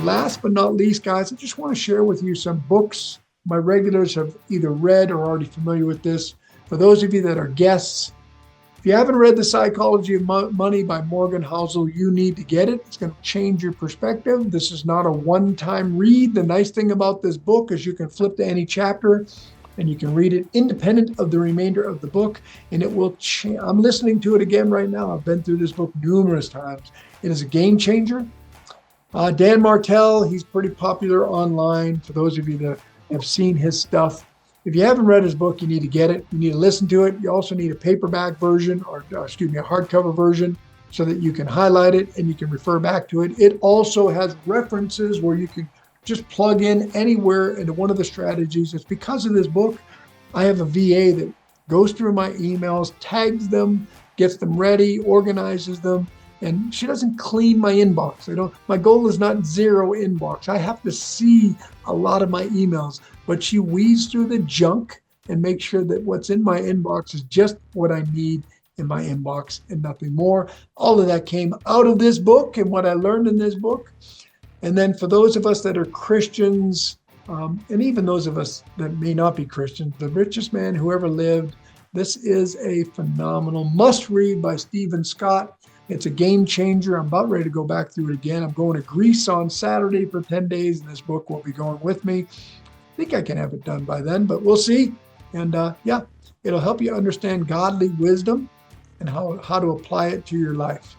And last but not least, guys, I just want to share with you some books my regulars have either read or already familiar with this. For those of you that are guests, if you haven't read The Psychology of Money by Morgan Housel, you need to get it. It's going to change your perspective. This is not a one-time read. The nice thing about this book is you can flip to any chapter and you can read it independent of the remainder of the book, and it will change. I'm listening to it again right now. I've been through this book numerous times. It is a game changer. Dan Martell, he's pretty popular online. For those of you that have seen his stuff, if you haven't read his book, you need to get it. You need to listen to it. You also need a paperback version, or a hardcover version, so that you can highlight it and you can refer back to it. It also has references where you can just plug in anywhere into one of the strategies. It's because of this book. I have a VA that goes through my emails, tags them, gets them ready, organizes them, and she doesn't clean my inbox. My goal is not zero inbox. I have to see a lot of my emails, but she weeds through the junk and makes sure that what's in my inbox is just what I need in my inbox and nothing more. All of that came out of this book and what I learned in this book. And then for those of us that are Christians, and even those of us that may not be Christians, The Richest Man Who Ever Lived, this is a phenomenal must-read by Stephen Scott. It's a game changer. I'm about ready to go back through it again. I'm going to Greece on Saturday for 10 days, and this book will be going with me. I think I can have it done by then, but we'll see. And it'll help you understand godly wisdom and how to apply it to your life.